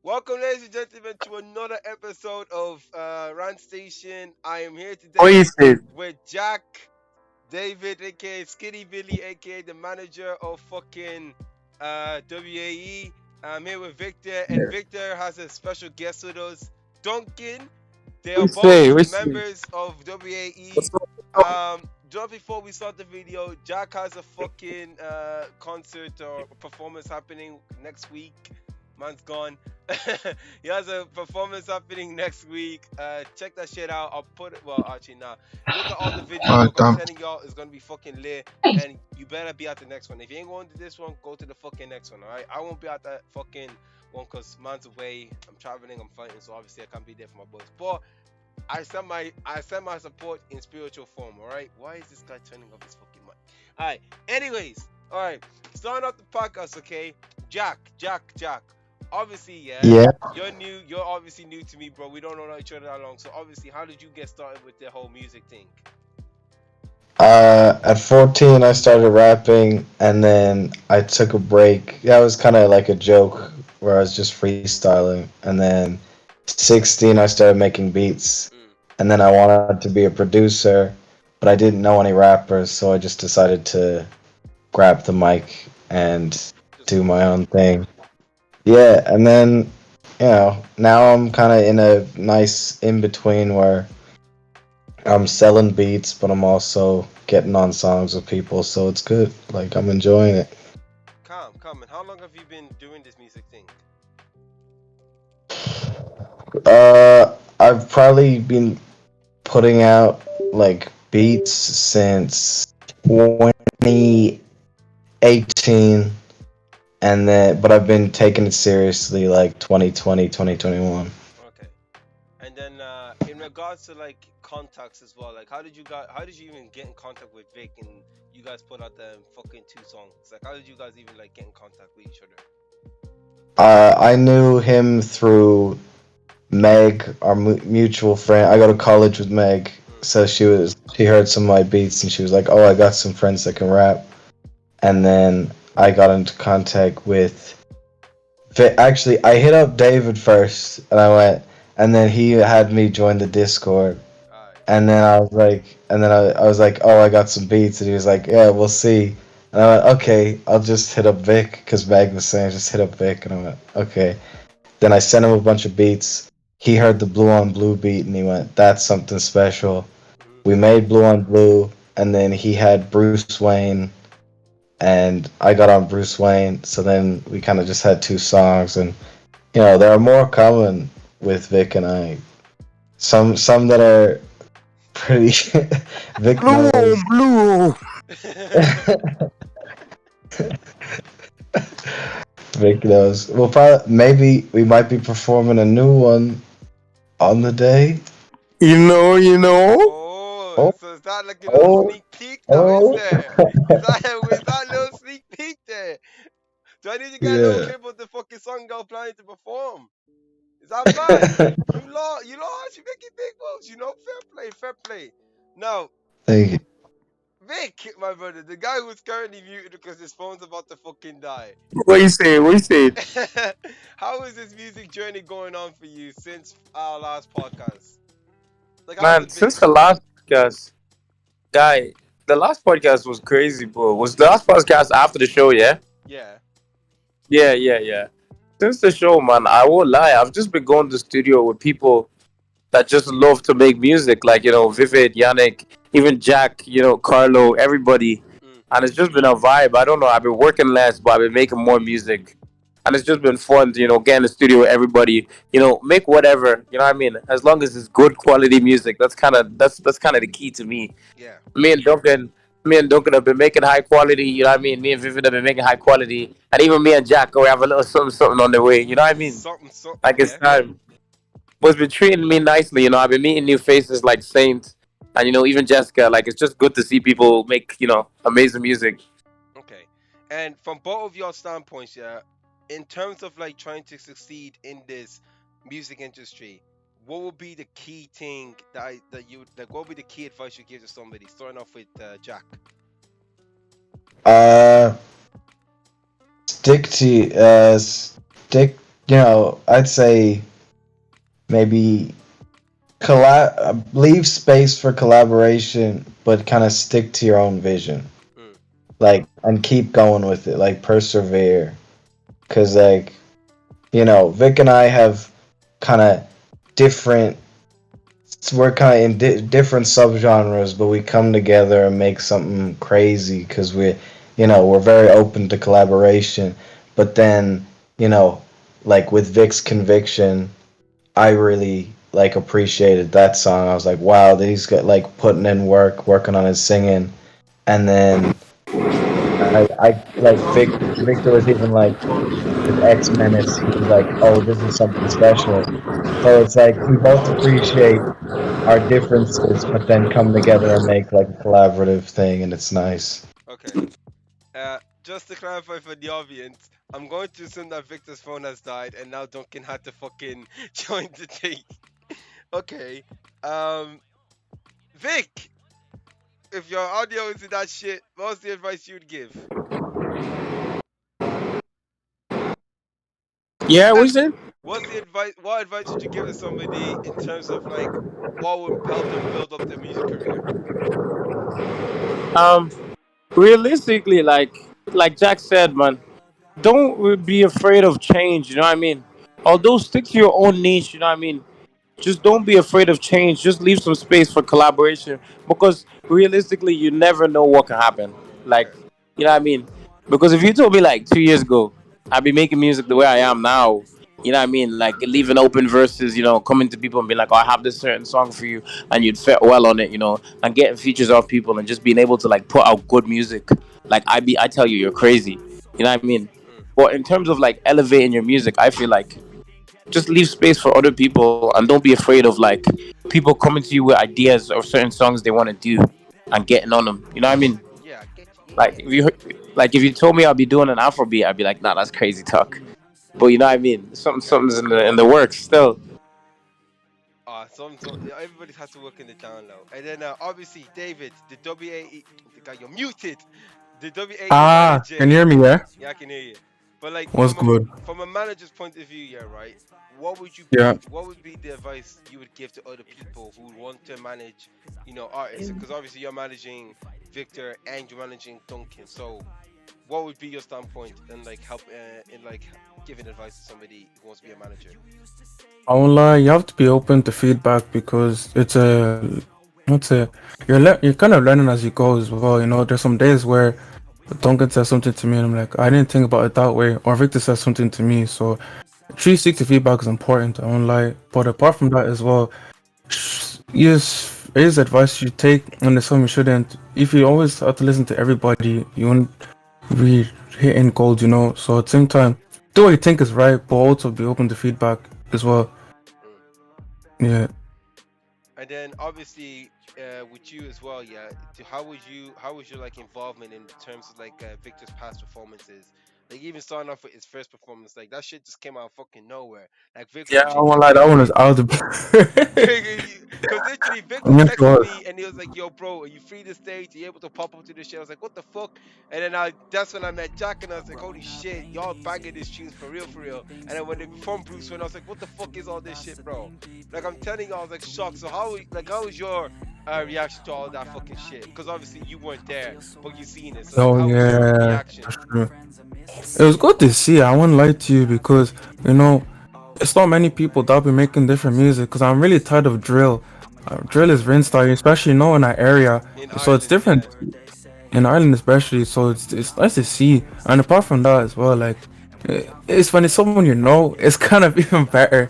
Welcome, ladies and gentlemen, to another episode of Rant Station. I am here What today you said? with Jack, David, aka Skinny Billy, aka the manager of fucking WAE. I'm here with Victor, and Yeah. Victor has a special guest with us, Duncan. They What are you both say? What you say? members of WAE. What's up? What's up? Just before we start the video, Jack has a fucking concert or performance happening next week. Man's gone. He has a performance happening next week. Check that shit out. I'll put it. Well, actually, nah. Look at all the videos. I'm Damn. telling y'all, it's gonna be fucking lit. And you better be at the next one. If you ain't going to this one, go to the fucking next one. All right. I won't be at that fucking one because man's away. I'm traveling. I'm fighting. So obviously I can't be there for my boys. But I send my support in spiritual form. All right. Why is this guy turning off his fucking mic? All right. Anyways. All right. Starting off the podcast. Okay. Jack. Obviously, yeah. Yeah. You're new. You're obviously new to me, bro. We don't know each other that long. So obviously, how did you get started with the whole music thing? At 14, I started rapping, and then I took a break. That was kind of like a joke where I was just freestyling. And then 16, I started making beats, Mm. and then I wanted to be a producer, but I didn't know any rappers, so I just decided to grab the mic and Just do go my for it. own thing. Yeah, and then, now I'm kind of in a nice in between where I'm selling beats, but I'm also getting on songs with people, so it's good. Like I'm enjoying it. Calm. And how long have you been doing this music thing? I've probably been putting out like beats since 2018, and then but I've been taking it seriously like 2020, 2021. Okay. And then in regards to like contacts as well, like how did you even get in contact with Vic and you guys put out the fucking two songs? Like how did you guys even like get in contact with each other? I knew him through Meg, our mutual friend. I go to college with Meg, Mm. so she heard some of my beats and she was like, "Oh, I got some friends that can rap." And then I got into contact with. Actually, I hit up David first, and I went, and then he had me join the Discord, Alright. and then I was like, "Oh, I got some beats," and he was like, "Yeah, we'll see." And I went, "Okay, I'll just hit up Vic," because Meg was saying just hit up Vic, and I went, "Okay." Then I sent him a bunch of beats. He heard the Blue on Blue beat and he went, "That's something special." Mm-hmm. We made Blue on Blue, and then he had Bruce Wayne, and I got on Bruce Wayne. So then we kind of just had two songs, and there are more coming with Vic and I. Some that are pretty. Vic Blue, knows. blue. Vic knows. We'll probably maybe we might be performing a new one on the day. You know. Oh, Oh, so is that like a little oh, sneak peek now, is oh. there? Is that a little sneak peek there? Do I need to get a little Yeah. clip of the fucking song y'all planning to perform? Is that bad? You making big moves, fair play. Now, Thank you. Vic, my brother, the guy who's currently muted because his phone's about to fucking die. What you say? What you say? How is this music journey going on for you since our last podcast? Like, how's Man, it been? since the last podcast, guy, the last podcast was crazy, bro. Was the last podcast after the show, yeah? Yeah. Yeah. Since the show, man, I won't lie. I've just been going to the studio with people that just love to make music, like, Vivid, Yannick, even Jack, Carlo, everybody. Mm. And it's just been a vibe. I don't know. I've been working less, but I've been making more music. And it's just been fun to, get in the studio with everybody, make whatever, you know what I mean? As long as it's good quality music. That's kind of the key to me. Yeah. Me and Duncan, me and Duncan have been making high quality, you know what I mean? Me and Vivid have been making high quality. And even me and Jack, we have a little something on the way, you know what I mean? Something, Like it's yeah. time. But it's been treating me nicely, I've been meeting new faces like Saint and even Jessica. Like it's just good to see people make, amazing music. Okay. And from both of your standpoints, yeah, in terms of like trying to succeed in this music industry, what would be the key thing that you like? What would be the key advice you give to somebody? Starting off with Jack. Uh, stick to stick. I'd say maybe leave space for collaboration, but kind of stick to your own vision, Mm, like, and keep going with it, like persevere. Cause like Vic and I have kind of different. We're kind of in different subgenres, but we come together and make something crazy because we're very open to collaboration. But then, you know, like with Vic's Conviction, I really like appreciated that song. I was like, wow, he's got like putting in work, working on his singing, and then I like Victor was even like with X Menace. He was like, oh, this is something special. So it's like we both appreciate our differences, but then come together and make like a collaborative thing, and it's nice. okay. Just to clarify for the audience, I'm going to assume that Victor's phone has died, and now Duncan had to fucking join the thing. Okay. Um, Vic, if your audio is in that shit, what's the advice you'd give? Yeah, what you saying? What's the advice? What advice would you give to somebody in terms of like what would help them build up their music career? Um, realistically, like Jack said, man, don't be afraid of change. You know what I mean? Mm, Although stick to your own niche. You know what I mean? Just don't be afraid of change. Just leave some space for collaboration because realistically, you never know what can happen. okay. Like, you know what I mean? Because if you told me like 2 years ago, I'd be making music the way I am now. You know what I mean? Like leaving open verses, coming to people and being like, "Oh, I have this certain song for you," and you'd fit well on it, and getting features off people and just being able to like put out good music. Like I tell you, you're crazy. You know what I mean? Mm, But in terms of like elevating your music, I feel like just leave space for other people and don't be afraid of like people coming to you with ideas or certain songs they want to do and getting on them. You know what I mean? yeah, I get you. Like Yeah, if you told me I'll be doing an Afrobeat, I'd be like, nah, that's crazy talk. But you know what I mean? yeah. Something's in the works still. So yeah, everybody has to work in the down low. And then obviously David, the WAE, the guy you're muted. The WAE Ah, manager. can you hear me? Yeah. Yeah, I can hear you. But like What's good? from a manager's point of view, yeah, right. Yeah. What would be the advice you would give to other people who want to manage, artists? Because obviously you're managing Victor and you're managing Duncan. So what would be your standpoint and like help in like giving advice to somebody who wants to be a manager? I won't lie. You have to be open to feedback because you're kind of learning as you go as well. There's some days where Duncan says something to me and I'm like, I didn't think about it that way, or Victor says something to me. So, 360 feedback is important. I won't lie. But apart from that as well, yes, it is advice you take, and there's some you shouldn't. If you always have to listen to everybody, you won't be hitting gold. So at the same time, do what you think is right, but also be open to feedback as well. Mm. Yeah. And then obviously with you as well, yeah. How was your like involvement in terms of like Victor's past performances? Like even starting off with his first performance, like that shit just came out of fucking nowhere. Like Vic Yeah, I literally, won't lie, that one was out of the because literally Vic was Yes, it texting was. me and he was like, "Yo, bro, are you free to stage? Are you able to pop up to the shit?" I was like, "What the fuck?" And then that's when I met Jack and I was like, "Holy shit, y'all banging these tunes for real, for real." And then when they performed Bruce Wayne, I was like, "What the fuck is all this shit, bro?" Like I'm telling you, I was like shocked. So how was your reaction to all that fucking shit? Because obviously you weren't there, but you seen it. So like, Oh how was your yeah, reaction? that's true. It was good to see. I won't lie to you because you know it's not many people that'll be making different music. Because I'm really tired of drill. Drill is rinse style, especially in our area. In So it's Ireland, yeah. different in Ireland, especially. So it's nice to see. And apart from that as well, like it's when it's someone you know, it's kind of even better.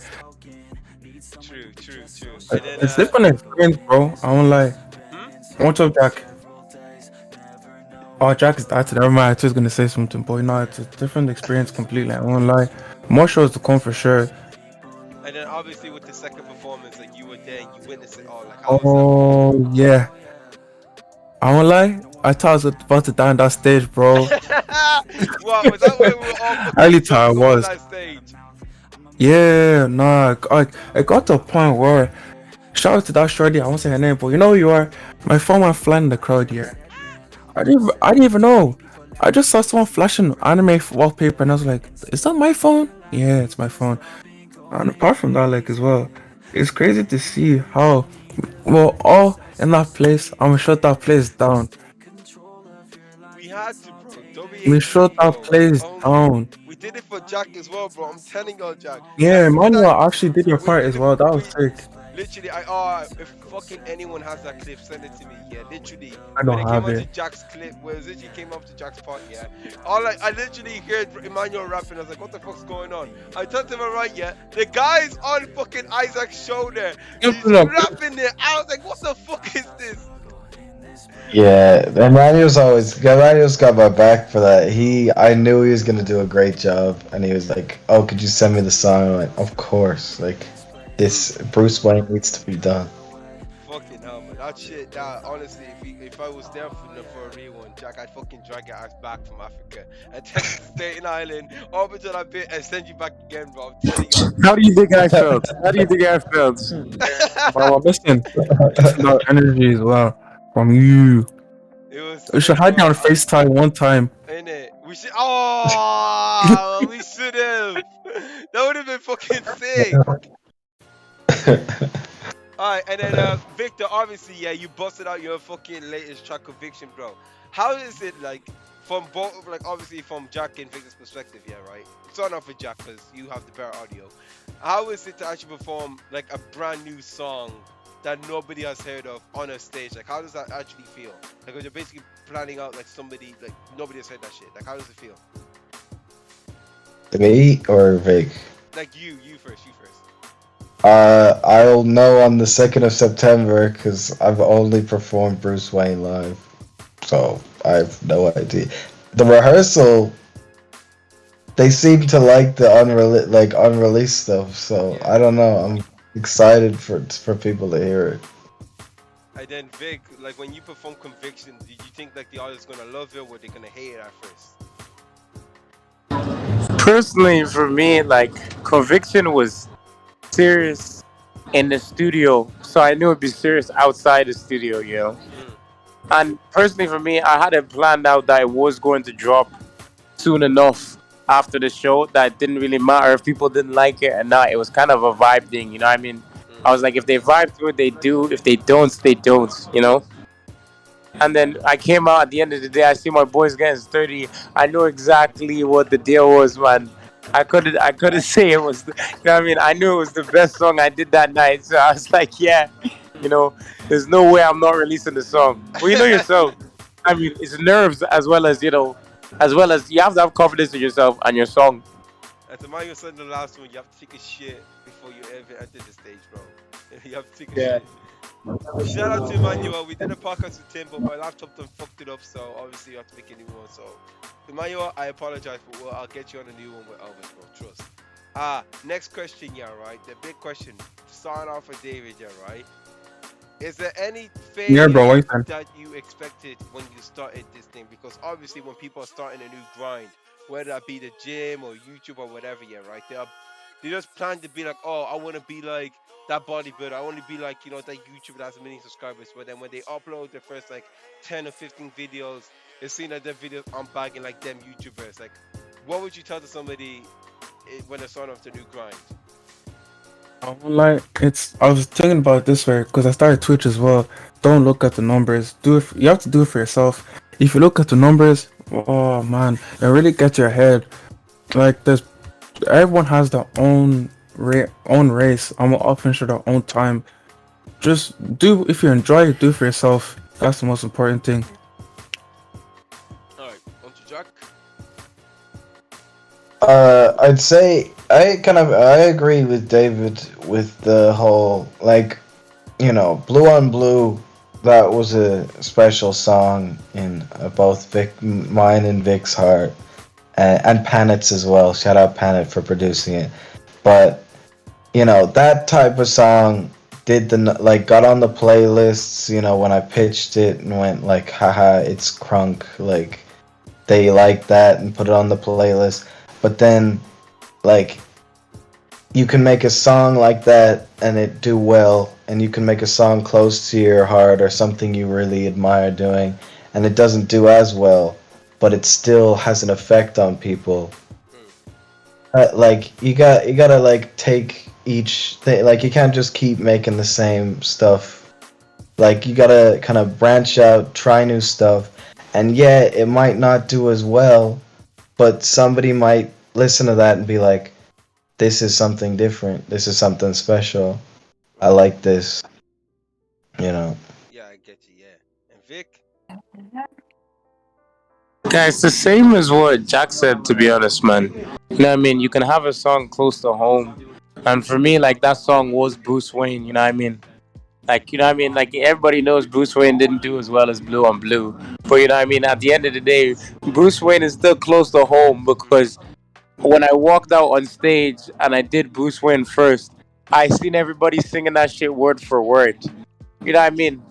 True, true, true. And then It's different experience, bro. I won't lie. hmm? What's up, Jack? Oh, Jack is that's never mind. I was just gonna say something, but it's a different experience completely. I won't lie. More shows to come for sure. And then obviously with the second performance, like you were there and you witnessed it all. Like how was that? Oh yeah. I won't lie. I thought I was about to die on that stage, bro. What was that where we were all I really fucking thought I jumping over was. that stage? Yeah, nah. I got to a point where shout out to that shorty. I won't say her name, but you know who you are. My phone went flying in the crowd here. I didn't even know. I just saw someone flashing anime wallpaper, and I was like, "Is that my phone?" Yeah, it's my phone. And apart from that, like as well, it's crazy to see how well all in that place. I'm gonna shut that place down. We had to, bro. We shut WAT, that bro. place Oh my. down. We did it for Jack as well, bro. I'm telling you, Jack. Like Yeah, you Manuel that actually did your we part did as it. well. That was We sick. literally. If fucking anyone has that clip, send it to me. Yeah, literally. I When don't it came have on to it. Jack's clip, where it literally came up to Jack's part, yeah. I literally heard Emmanuel rapping. I was like, what the fuck's going on? I turned to my right, yeah. The guy's on fucking Isaac's shoulder. Yeah, He's but rapping it. I was like, what the fuck is this? Yeah, Emmanuel's got my back for that. I knew he was gonna do a great job, and he was like, "Oh, could you send me the song?" I'm like, "Of course." Like, this Bruce Wayne needs to be done. Fucking hell, man. That shit, that honestly, if I was there for a real one, Jack, I'd fucking drag your ass back from Africa and take you to Staten Island, over to that bit, and send you back again, bro. I'm telling you. How do you think I felt? How do you think I felt? but we're missing that energy as well from you. It was We should sick, hide bro. down FaceTime one time. In it, we should. Oh, we should have. That would have been fucking sick. All right, and then Victor, obviously, yeah, you busted out your fucking latest track, Conviction, bro. How is it like from both, like obviously from Jack and Victor's perspective, yeah, right? Starting off with Jack because you have the better audio. How is it to actually perform like a brand new song that nobody has heard of on a stage? Like, how does that actually feel? Like, when you're basically planning out like somebody like nobody has heard that shit. Like, how does it feel? Me or Vic? Like you first, you first. I'll know on the 2nd of September because I've only performed Bruce Wayne live, so I have no idea. The rehearsal, they seem to like the unreleased stuff, so Yeah. I don't know. I'm excited for people to hear it. And then Vic, like when you perform Conviction, did you think like the audience gonna love it or were they gonna hate it at first? Personally, for me, like Conviction was serious in the studio, so I knew it'd be serious outside the studio, you know. Mm, And personally, for me, I had it planned out that it was going to drop soon enough after the show that it didn't really matter if people didn't like it or not. It was kind of a vibe thing, you know what I mean? I was mm. like, if they vibe to it, they do. If they don't, they don't, you know? And then I came out at the end of the day. I see my boys getting sturdy. I know exactly what the deal was, man. I couldn't say it was, you know what I mean? I knew it was the best song I did that night. So I was like, yeah, you know, there's no way I'm not releasing the song. Well, you know yourself. I mean, it's nerves as well as, you know, as well as you have to have confidence in yourself and your song. At the man you said the last one, you have to take a shit before you ever enter the stage, bro. You have to take a Yeah. shit. Shout out to Emmanuel. We did a podcast with Tim, but my laptop done fucked it up, so obviously you have to make a new one. So, Emmanuel, I apologize, but I'll get you on a new one with Elvis, bro. Trust. Next question, yeah, right? The big question. Starting off with David, yeah, right? Is there any Yeah, bro. failure What you saying? that you expected when you started this thing? Because obviously, when people are starting a new grind, whether that be the gym or YouTube or whatever, yeah, right? They just plan to be like, oh, I want to be like that bodybuilder. I want to be like, that YouTuber that has a million subscribers. But then when they upload their first like 10 or 15 videos, it's seen that their videos aren't bagging like them YouTubers. Like, what would you tell to somebody when they're starting off the new grind? I won't lie. I was thinking about it this way because I started Twitch as well. Don't look at the numbers. You have to do it for yourself. If you look at the numbers, oh man, it really gets your head. Like everyone has their own race. I'm gonna finish at their own time. Just do if you enjoy it, do it for yourself. That's the most important thing. All right, on to Jack. I'd say I agree with David with the whole Blue on Blue. That was a special song in both mine and Vic's heart, and Panet's as well. Shout out Panet for producing it. But that type of song got on the playlists. When I pitched it and went like, haha, it's crunk. Like they liked that and put it on the playlist. But then, like, you can make a song like that and it do well, and you can make a song close to your heart or something you really admire doing, and it doesn't do as well, but it still has an effect on people. Hmm. like you gotta like take each thing. Like you can't just keep making the same stuff. Like you gotta kind of branch out, try new stuff, and yeah, it might not do as well, but somebody might listen to that and be like, "This is something different. This is something special. I like this." You know. Yeah, I get you. Yeah. And Vic. Guys, the same as what Jack said, to be honest, man. You know what I mean? You can have a song close to home. And for me, like, that song was Bruce Wayne, you know what I mean? Like, you know what I mean? Like, everybody knows Bruce Wayne didn't do as well as Blue on Blue. But, you know what I mean? At the end of the day, Bruce Wayne is still close to home because when I walked out on stage and I did Bruce Wayne first, I seen everybody singing that shit word for word. You know what I mean?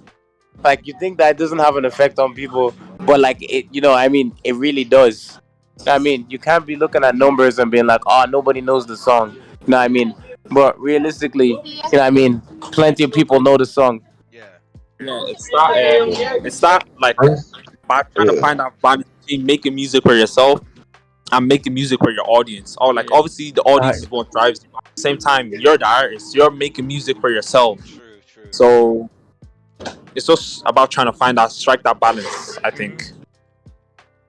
Like you think that it doesn't have an effect on people, but like it, you know, I mean, it really does. I mean, you can't be looking at numbers and being like, oh, nobody knows the song. You know what I mean? But realistically, you know what I mean? Plenty of people know the song. Yeah. Yeah, it's not like by trying to Yeah. find out balance between making music for yourself and making music for your audience. Or like obviously the audience is what drives you. At the same time, you're the artist. You're making music for yourself. True. True. So it's just about trying to find that strike that balance, I think.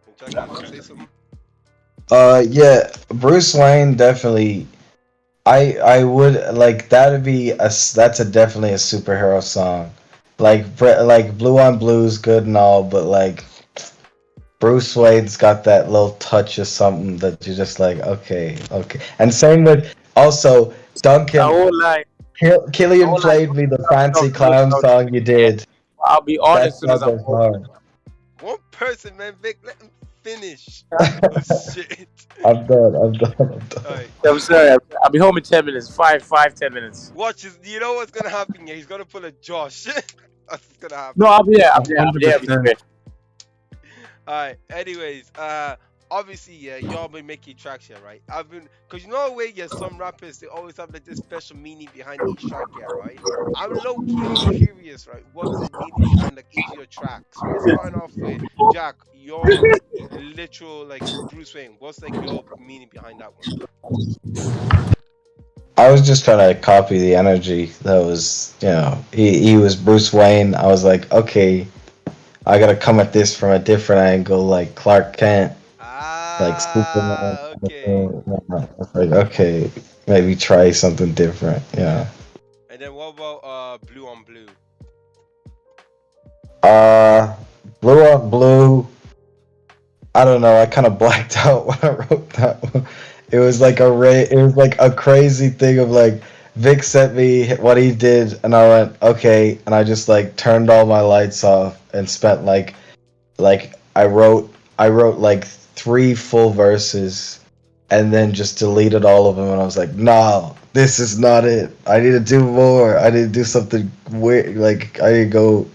And Jack, you want to say something? Yeah, Bruce Wayne definitely. I would like that'd be that's a definitely a superhero song. Like Blue on Blue's good and all, but like Bruce Wayne's got that little touch of something that you're just like, okay, okay. And same with also I Duncan. won't lie. I Killian won't lie. played me the Talking fancy of Blue clown Sound, song you yeah. did. I'll be That honest. As soon as song I'm was hard. One person, man. Vic, let him finish. Oh shit. I'm done. I'm done. I'm All done. right. I'm sorry. I'll be home in 10 minutes. 10 minutes. Watch this. You know what's gonna happen? Yeah, he's gonna pull a Josh. That's what's gonna No, happen. I'll be there. I'll be there. I'll be there. I'll be 100%. there. All right. Anyways, obviously, yeah, y'all been making tracks here, right? I've been, cause you know the way, yeah, some rappers they always have like this special meaning behind each track, yeah, right? I'm low key curious, right? What's the meaning behind like each of your tracks, right? Starting off with Jack, your literal like Bruce Wayne. What's like your meaning behind that one? I was just trying to copy the energy that was, he was Bruce Wayne. I was like, okay, I gotta come at this from a different angle, like Clark Kent, like Superman. Ah, okay. I was like, okay, maybe try something different. Yeah. Yeah. And then what about Blue on Blue? Uh, Blue on Blue. I don't know. I kind of blacked out when I wrote that one. It was like it was like a crazy thing of like Vic sent me what he did, and I went okay, and I just like turned all my lights off and spent like I wrote like three full verses, and then just deleted all of them, and I was like, no, this is not it. I need to do more. I need to do something weird. Like I need to go,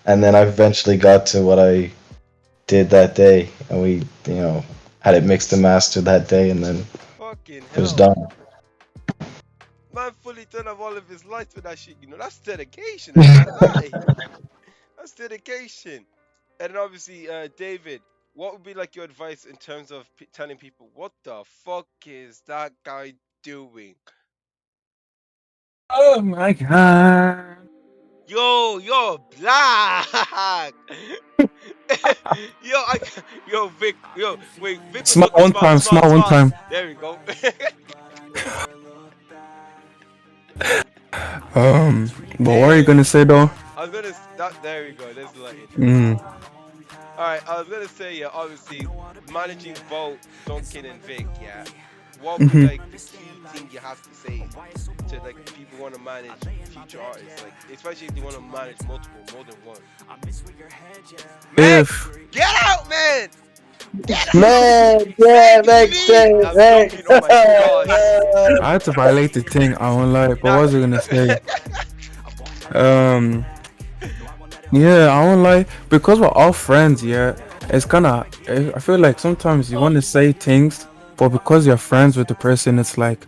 and then I eventually got to what I did that day, and we had it mixed and mastered that day, and then Fucking it was hell. done. Man fully turned off all of his lights with that shit. That's dedication. I can't lie. That's dedication. And then obviously, David, what would be like your advice in terms of telling people what the fuck is that guy doing? Oh my god. Yo, you're black. Yo, Vic, wait, Vic was Smile looking one smart, time, smart, smile one smart. time. There we go. But what are you Hey, gonna say though? I was gonna that. There we go. There's a little intro. Mm. All right, I was gonna say, yeah, obviously managing both Duncan and Vic, yeah. What would be Hmm. like the key thing you have to say to like people want to manage future artists, like especially if they want to manage multiple, more than one. Man, If get out, man! Get out, Man, yeah, Vic, next please! day, I'm joking. Oh my gosh. I had to violate the thing, I won't lie. But what Nah. was I gonna say? Um, yeah, I won't lie. Because we're all friends, yeah, it's kinda. I feel like sometimes you want to say things, but because you're friends with the person, it's like,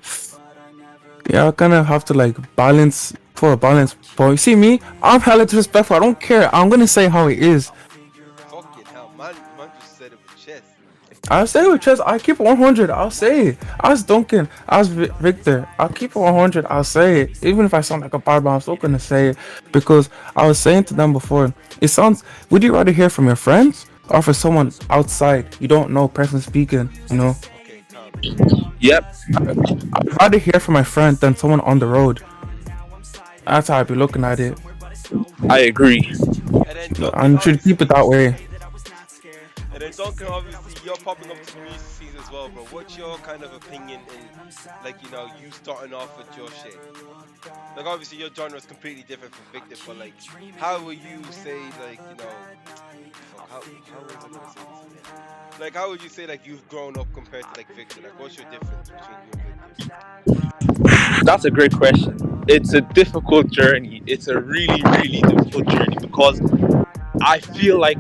yeah, I kind of have to like balance for a balance. But you see me, I'm hella disrespectful. I don't care. I'm gonna say how it is. Fucking hell, man just said it with chest. I'll say with Chess, I keep it 100. I'll say it. Ask Duncan. Ask Victor. I'll keep it 100. I'll say it. Even if I sound like a barber, I'm still gonna say it because I was saying to them before. It sounds. Would you rather hear from your friends or for someone outside you don't know, person speaking? You know, Okay, calm. Yep, I'd rather hear from my friend than someone on the road. That's how I'd be looking at it. I agree. And then Duncan, And should keep it that way. obviously, you're popping up to the music scene as well, bro. What's your kind of opinion in, like, you starting off with your shit? Like, obviously, your genre is completely different from Victor, but like, how would you say, like, fuck, how was I gonna say this again? Like, how would you say, like, you've grown up compared to like Victor? Like, what's your difference between you and Victor? That's a great question. It's a difficult journey. It's a really, really difficult journey because I feel like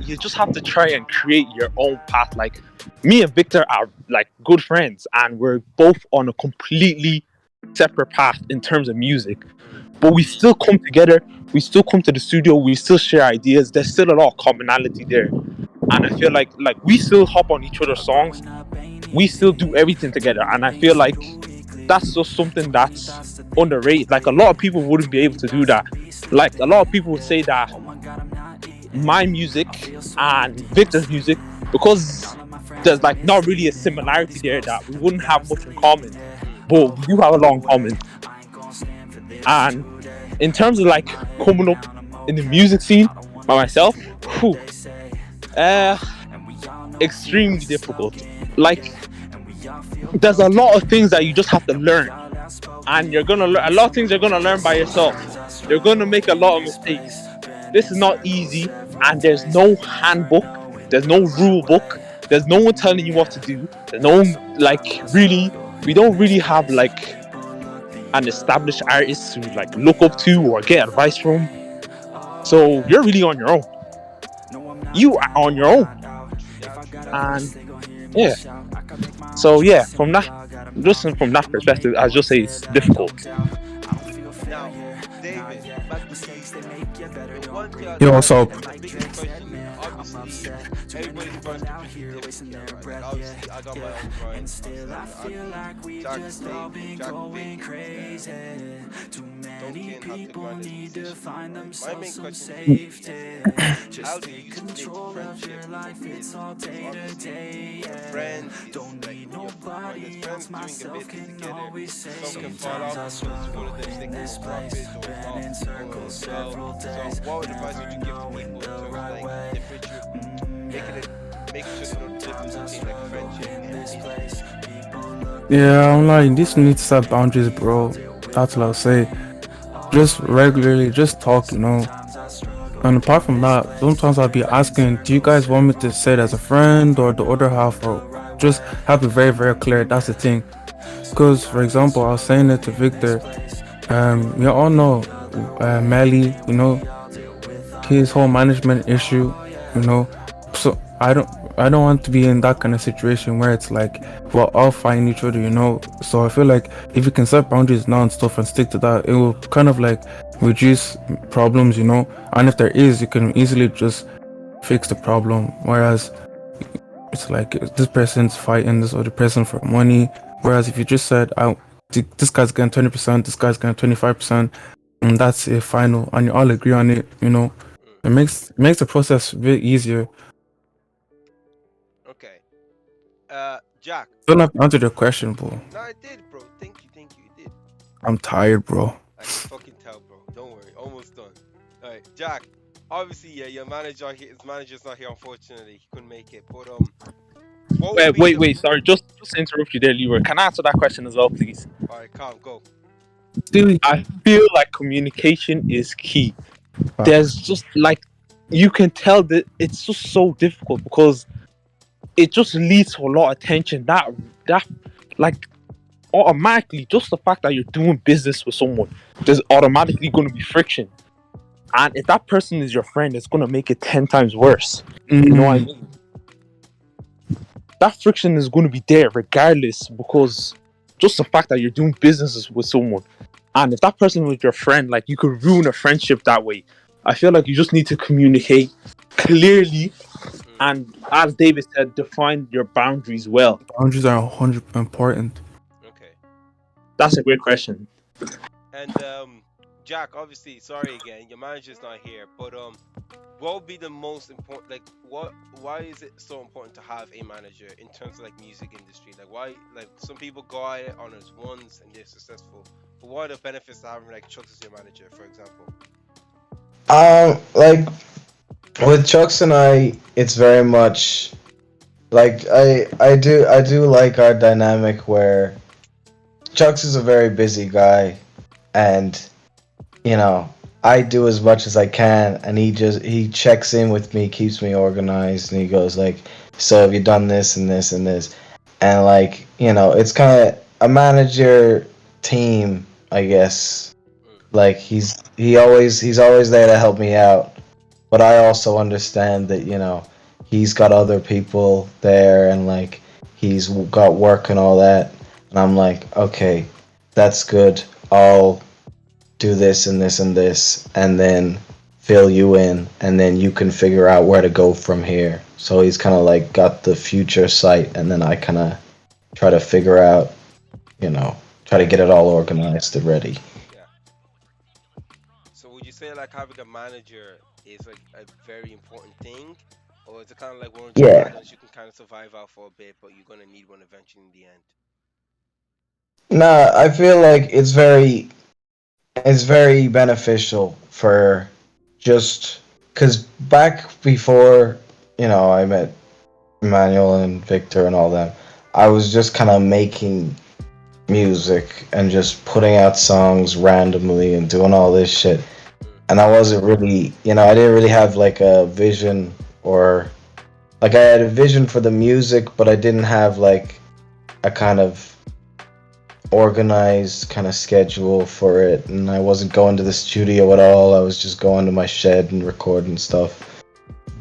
you just have to try and create your own path. Like me and Victor are like good friends, and we're both on a completely separate path in terms of music. But we still come together. We still come to the studio. We still share ideas. There's still a lot of commonality there, and I feel like we still hop on each other's songs. We still do everything together, and I feel like that's just something that's underrated. Like a lot of people wouldn't be able to do that. Like a lot of people would say that my music and Victor's music, because there's like not really a similarity there, that we wouldn't have much in common, but we do have a lot in common. And in terms of like coming up in the music scene by myself, whew, uh, extremely difficult. Like there's a lot of things that you just have to learn, and you're gonna learn a lot of things. You're gonna learn by yourself. You're gonna make a lot of mistakes. This is not easy, and there's no handbook. There's no rule book. There's no one telling you what to do. There's no one like really. We don't really have like an established artist to like look up to or get advice from. So you're really on your own. You are on your own, True that. and yeah. So yeah, from that perspective, I just say it's difficult. Now, David, back to you. The one thing Yo, what's up? the biggest question, obviously, everybody's first completely different, yeah, right? Like, obviously, I got my own grind. Jack Vic, Duncan have to grind as musicians, right? My main question to you is, how do you split friendship from business? Because obviously, a friend is like when there's friends doing a business together, some can fall off because one of them thinking more profit or it's not going as well. So, what advice would you give to people in terms of like making sure they know the difference between like friendship and business? Yeah, I'm like, this needs to set boundaries, bro. That's what I'll say. Just regularly, just talk, And apart from that, sometimes I'll be asking, do you guys want me to say it as a friend or the other half, or just have it very, very clear? That's the thing. Because, for example, I was saying it to Victor. We all know Melly, his whole management issue, So I don't want to be in that kind of situation where it's like we're all fighting each other. So I feel like if you can set boundaries now and stuff and stick to that, it will kind of like reduce problems. And if there is, you can easily just fix the problem. Whereas it's like this person's fighting this other person for money. Whereas if you just said, this guy's getting 20%, this guy's getting 25%, and that's a final, and you all agree on it, it makes the process a bit easier. Okay. Jack. Don't have to answer the question, bro. No, I did, bro. Thank you, you did. I'm tired, bro. I can fucking tell, bro. Don't worry, almost done. Alright, Jack. Obviously, yeah, your his manager's not here, unfortunately. He couldn't make it. But what would be Wait. Sorry, just to interrupt you there, Leroy. Can I answer that question as well, please? Alright, calm, go. I feel like communication is key. There's just like you can tell that it's just so difficult because it just leads to a lot of tension. That like automatically, just the fact that you're doing business with someone, there's automatically going to be friction. And if that person is your friend, it's going to make it 10 times worse. You know what I mean? That friction is going to be there regardless, because just the fact that you're doing businesses with someone, and if that person was your friend, like you could ruin a friendship that way. I feel like you just need to communicate clearly And as David said, define your boundaries well. Boundaries are 100 important. Okay. That's a great question. And Jack, obviously, sorry again, your manager's not here, but what would be the most important? Like, why is it so important to have a manager in terms of like music industry? Like, why? Like, some people go at it on as ones and they're successful, but what are the benefits to having like Chucks as your manager, for example? Like with Chucks and I, it's very much like I do like our dynamic where Chucks is a very busy guy, and you know I do as much as I can, and he checks in with me, keeps me organized, and he goes like, "So have you done this and this and this?" And like it's kind of a manager team, I guess. Like he's always there to help me out, but I also understand that he's got other people there, and like he's got work and all that, and I'm like, okay, that's good. I'll do this and this and this, and then fill you in, and then you can figure out where to go from here. So he's kind of like got the future sight, and then I kind of try to figure out, try to get it all organized and ready. Yeah. So would you say like having a manager is like a very important thing, or is it kind of like one of those Yeah. add-ons you can kind of survive out for a bit, but you're gonna need one eventually in the end? Nah, I feel like it's very beneficial for just because back before I met Emmanuel and Victor and all them, I was just kind of making music and just putting out songs randomly and doing all this shit, and I wasn't really I didn't really have like a vision, or like I had a vision for the music, but I didn't have like a kind of organized kind of schedule for it, and I wasn't going to the studio at all. I was just going to my shed and recording stuff.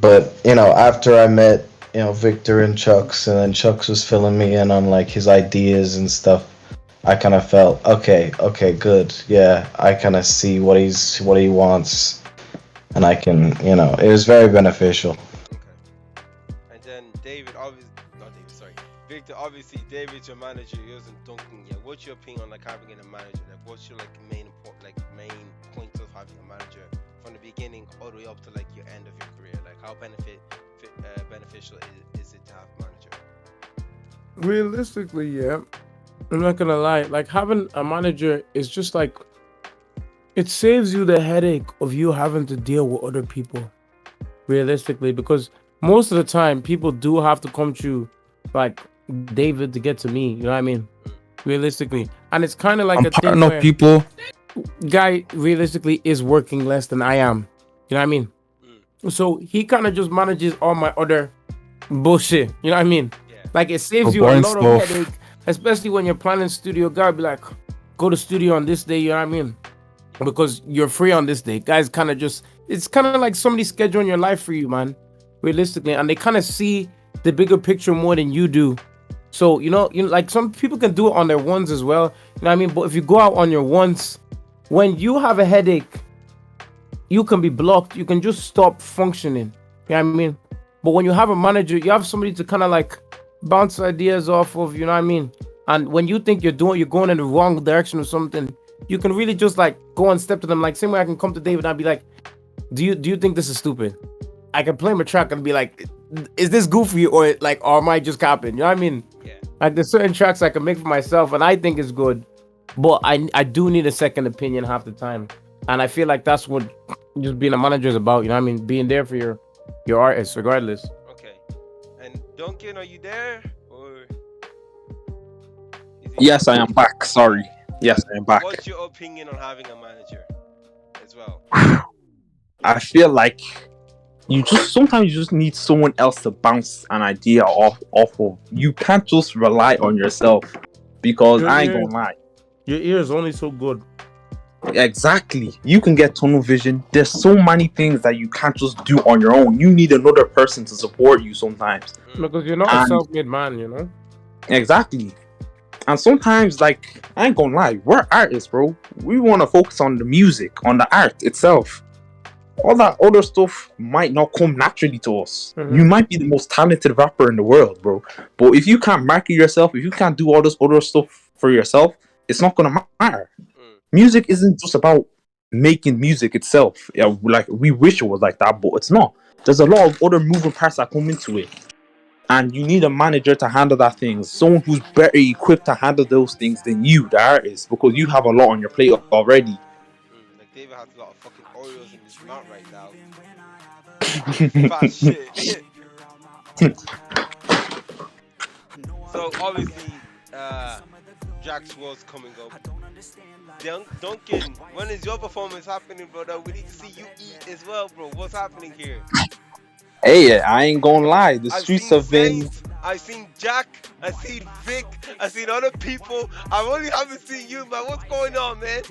But after I met Victor and Chucks, and then Chucks was filling me in on like his ideas and stuff, I kind of felt okay, good, yeah, I kind of see what he wants, and I can it was very beneficial. Okay. And then David, obviously, not David, sorry, Victor. Obviously, David's your manager. He wasn't dunking yet. What's your opinion on like having a manager? Like, what's your like main point of having a manager from the beginning all the way up to like your end of your career? Like, how beneficial is it to have a manager? Realistically, yeah. I'm not gonna lie. Like having a manager is just like it saves you the headache of you having to deal with other people. Realistically, because most of the time people do have to come through like David to get to me. You know what I mean? Realistically, and it's kind of like I'm a thing partner where people. guy realistically is working less than I am. You know what I mean? So he kind of just manages all my other bullshit. You know what I mean? Yeah. Like it The saves you a boring lot of stuff. headache, especially when you're planning studio. God be like, go to studio on this day. You know what I mean? Because you're free on this day. Guys kind of just it's kind of like somebody scheduling your life for you, man. Realistically, and they kind of see the bigger picture more than you do. So like some people can do it on their ones as well. You know what I mean? But if you go out on your ones, when you have a headache, you can be blocked. You can just stop functioning. You know what I mean? But when you have a manager, you have somebody to kind of like bounce ideas off of, you know what I mean? And when you think you're going in the wrong direction or something, you can really just like go and step to them. Like same way I can come to David and I'd be like, do you think this is stupid? I can play my track and be like, is this goofy or am I just copying? You know what I mean? Yeah. Like there's certain tracks I can make for myself and I think it's good, but I do need a second opinion half the time. And I feel like that's what just being a manager is about, you know what I mean? Being there for your artists regardless. Okay. And Duncan, are you there? Or is he Yes, I gone? am back. Sorry. Yes, I am back. What's your opinion on having a manager as well? I feel like sometimes you just need someone else to bounce an idea off of. You can't just rely on yourself because I ain't gonna lie. Your ear is only so good. Exactly. You can get tunnel vision. There's so many things that you can't just do on your own. You need another person to support you sometimes. Because you're not a And self-made man, you know? exactly. And sometimes, like, I ain't gonna lie, we're artists, bro. We want to focus on the music, on the art itself. all that other stuff might not come naturally to us. Mhm. You might be the most talented rapper in the world, bro. But if you can't market yourself, if you can't do all this other stuff for yourself, it's not gonna matter. Mm. Music isn't just about making music itself. Yeah, like we wish it was like that, but it's not. There's a lot of other moving parts that come into it. And you need a manager to handle that things. Someone who's better equipped to handle those things than you, the artist, because you have a lot on your plate already. Like David has a lot of fucking Oreos in his mouth right now. Fast shit. So obviously, Jack's World's coming up. Duncan, when is your performance happening, brother? We need to see you eat as well, bro. What's happening here? Hey, I ain't gonna lie. The I've streets seen have been. Saints, I've seen Jack, I've seen Vic, I've seen other people. I only haven't seen you, man. What's going on, man?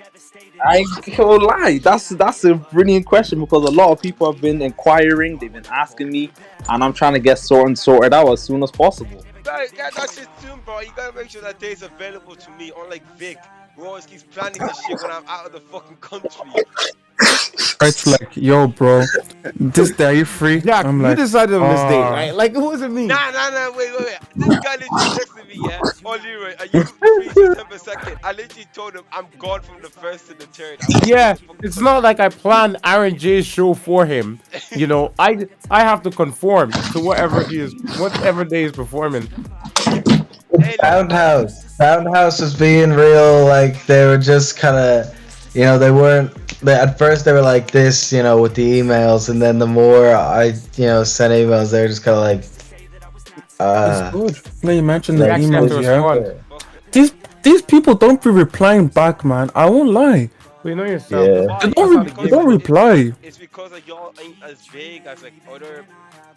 I ain't gonna lie. That's a brilliant question because a lot of people have been inquiring. They've been asking me, and I'm trying to get sorted out as soon as possible. Get that shit soon, bro. You gotta make sure that day's available to me, unlike Vic, who always keeps planning this shit when I'm out of the fucking country. It's like, yo, bro, this day are you free? Jack, I'm you like, decided on this date, "Ah." right? Like, who was it me? Nah, wait. This guy literally texted me, yeah? Oh, Leroy, are you free September 2nd? I literally told him I'm gone from the 1st to the 3rd. I won't Yeah, leave the fucking it's not like I planned Aaron J's show for him. You know, I have to conform to whatever day he's performing. Hey, look, Soundhouse was being real. Like they were just kind of, they weren't. At first they were like this, with the emails, and then the more I, sent emails, they were just kind of like, It's good. Like you mentioned the They actually have to emails, yeah. respond. These people don't be replying back, man. I won't lie. We know yourself. Yeah. why? They don't reply. It's because like y'all ain't as big as like other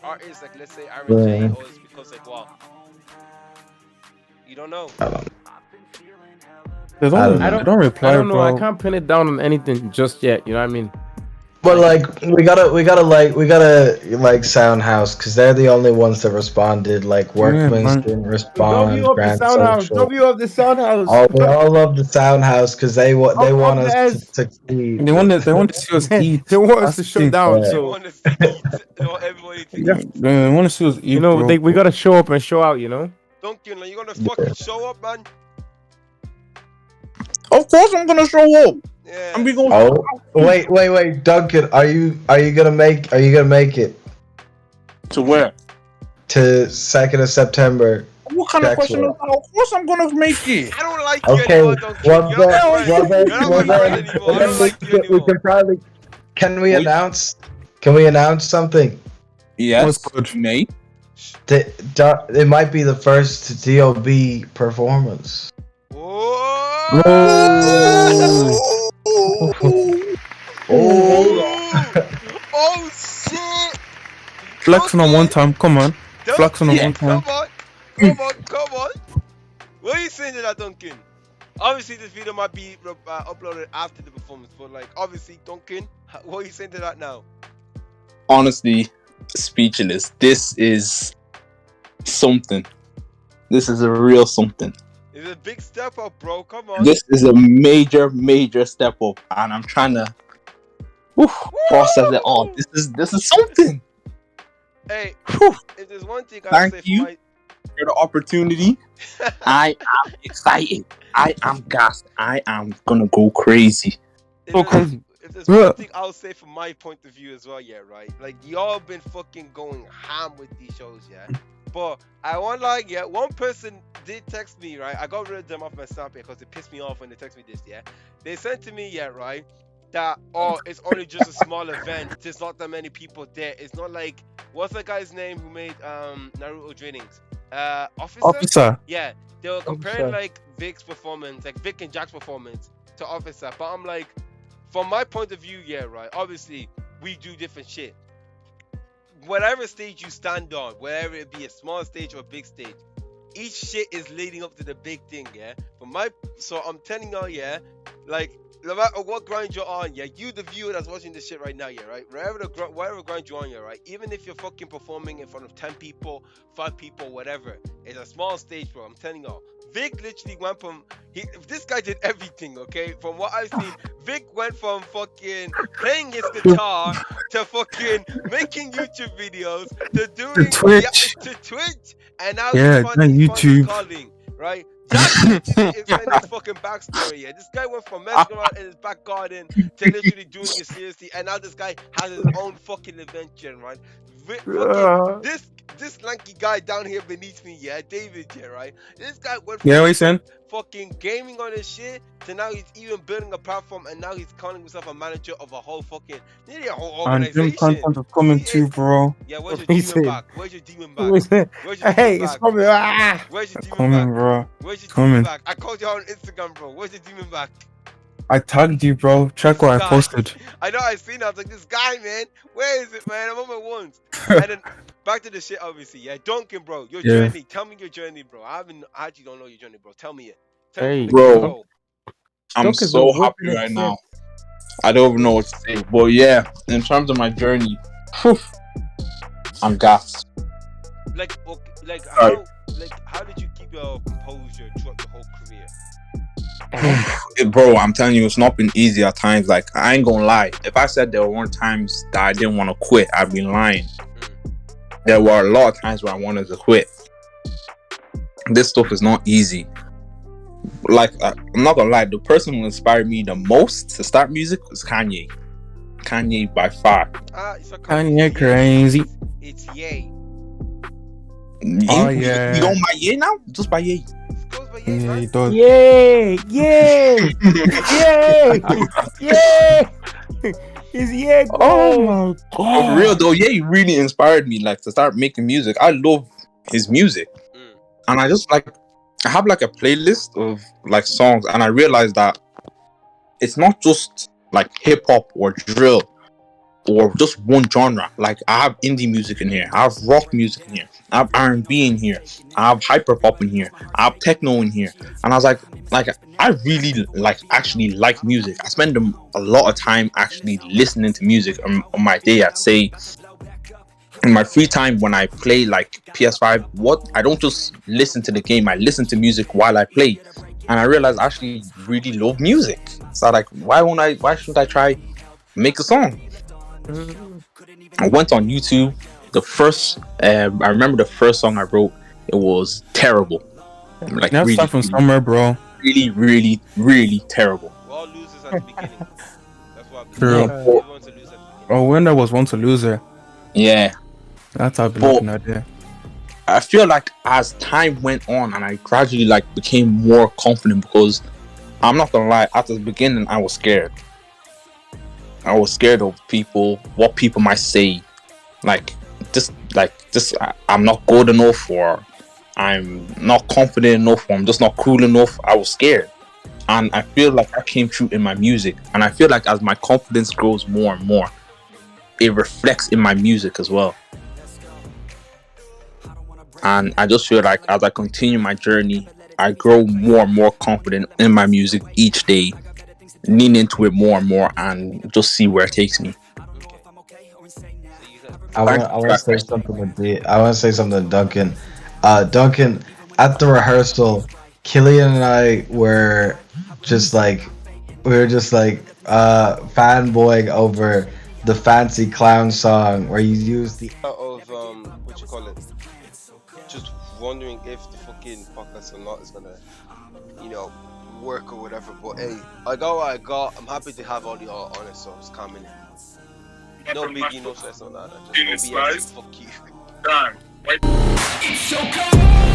artists, like let's say Aaron J, Yeah. or it's because like what? You don't know. They don't don't. know. They don't reply, I don't know. bro. I can't pin it down on anything just yet. You know what I mean? But like we gotta like Soundhouse because they're the only ones that responded. Like Workman's man. didn't respond. W of the Grand Soundhouse. Social. W of the Soundhouse. We all love the Soundhouse because they want Up us the to succeed. They want to see us eat. They want us That's to the shut thing. down. Yeah. They So want us to eat. They want everybody to eat. They want to see us eat, you know, bro. we gotta show up and show out. You know. Duncan, like, you gonna fucking show up, man? Of course, I'm gonna show up. Yeah. And we gonna. Oh, wait, Duncan, are you gonna make it To where? to 2nd of September? What kind of Jack's question is World. that? Of course, I'm gonna make it. I don't like you Okay, anymore, Duncan. well You're not my friend. then, You're not my friend anymore. I don't like you we anymore. can probably can we Wait. announce something? Yes, What's good? mate. It might be the first DOB performance. Whoa! Oh shit! Flexing on one time. Come on. Flexing on one time. Come on. What are you saying to that, Duncan? Obviously, this video might be uploaded after the performance, but like, obviously, Duncan, what are you saying to that now? Honestly, speechless. This is something. This is a real something. It's a big step up, bro. Come on. This is a major step up, and I'm trying to process it all. This is something. Hey, Whew. if there's one thing I'll say Thank for you for the opportunity. I am excited. I am gassed. I am gonna go crazy. if there's one thing I'll say from my point of view as well, yeah, right? Like, y'all been fucking going ham with these shows, yeah? But I want, like, yeah, one person did text me, right? I got rid of them off my Snap because it pissed me off when they text me this, yeah? They sent to me, yeah, right? That, oh, it's only just a small event. There's not that many people there. It's not like, what's that guy's name who made Naruto trainings? Officer? Yeah, they were comparing like Vic's performance, like Vic and Jack's performance to Officer. But I'm like, from my point of view, yeah, right. Obviously, we do different shit. Whatever stage you stand on, whether it be a small stage or a big stage, each shit is leading up to the big thing, yeah. So I'm telling y'all, yeah, like, no matter what grind you're on, yeah, you the viewer that's watching this shit right now, yeah, right, whatever grind you're on, yeah, right, even if you're fucking performing in front of 10 people, 5 people, whatever, it's a small stage, bro. I'm telling y'all, Vic literally went from this guy did everything, okay? From what I've seen, Vic went from fucking playing his guitar to fucking making YouTube videos to The doing Twitch. to Twitch, and now Yeah, then he's finally YouTube. calling, right? Jack literally explained his fucking backstory. Yeah, this guy went from messing around in his back garden to literally doing it seriously, and now this guy has his own fucking adventure, right? Fucking Uh, this lanky guy down here beneath me, yeah, David, yeah, right? This guy went Yeah, from what you saying? fucking gaming on his shit to now he's even building a platform, and now he's calling himself a manager of a whole fucking nearly a whole And gym organization. content is coming See, too, bro. yeah, where's your he demon said, back? Where's your demon back? Where's your demon hey, it's back? coming. Ah! Where's your demon Coming, back? bro. Where's your Coming. demon back? I called you out on Instagram, bro. Where's your demon back? I tagged you, bro. Check what I Guy. posted. I know I seen it. I was like, this guy, man. Where is it, man? I'm on my ones. And then back to the shit, obviously. Yeah, Duncan, bro. Your Yeah. journey. Tell me your journey, bro. I actually don't know your journey, bro. Tell me it. Tell Hey, me from the Bro. get-go. I'm Duncan's so been happy whipping it right since. now. I don't even know what to say. But yeah, in terms of my journey, whew, I'm gassed. Like, okay, Alright. how did you keep your composure throughout the whole career? Bro, I'm telling you, it's not been easy at times. Like, I ain't gonna lie. If I said there weren't times that I didn't want to quit, I'd be lying. There were a lot of times where I wanted to quit. This stuff is not easy. Like, I'm not gonna lie, the person who inspired me the most to start music was Kanye. Kanye by far. It's not Kanye crazy. It's Ye. Oh, You yeah. going by Ye now? Just by Ye. It goes by Ye, Yeah, man. he does. Yay! Yay! Yay! Yay! It's yeah, Oh go! my For god. real though, Ye really inspired me like to start making music. I love his music. And I just like I have like a playlist of like songs, and I realized that it's not just like hip hop or drill or just one genre. Like I have indie music in here, I have rock music in here, I have R&B in here, I have hyper pop in here, I have techno in here. And I was like I really like actually like music. I spend a lot of time actually listening to music on my day. I'd say in my free time when I play like PS5, I don't just listen to the game, I listen to music while I play. And I realized I actually really love music. So like why shouldn't I try make a song? I went on YouTube. I remember the first song I wrote, it was terrible. Like You have to really, start from somewhere, bro. really, really terrible. We're all losers at the beginning. That's what True. everyone to lose at the beginning. Oh, when there was one to loser. Yeah. That's how I've been But- looking at it. I feel like as time went on and I gradually like became more confident, because I'm not gonna lie, at the beginning I was scared. I was scared of people, what people might say, I'm not good enough, or I'm not confident enough, or I'm just not cool enough. I was scared. And I feel like that came true in my music. And I feel like as my confidence grows more and more, it reflects in my music as well. And I just feel like as I continue my journey, I grow more and more confident in my music each day, lean into it more and more, and just see where it takes me. I want to say something to I want to say something to Duncan. Duncan, at the rehearsal, Killian and I were just like fanboying over the Fancy Clown song where you use the Of what you call it, just wondering if the fucking podcast or not is gonna, work or whatever. But hey, I got what I got. I'm happy to have all the honest songs coming in. No biggie, no stress, no nada. Just no BS. Fuck you. It's so cold.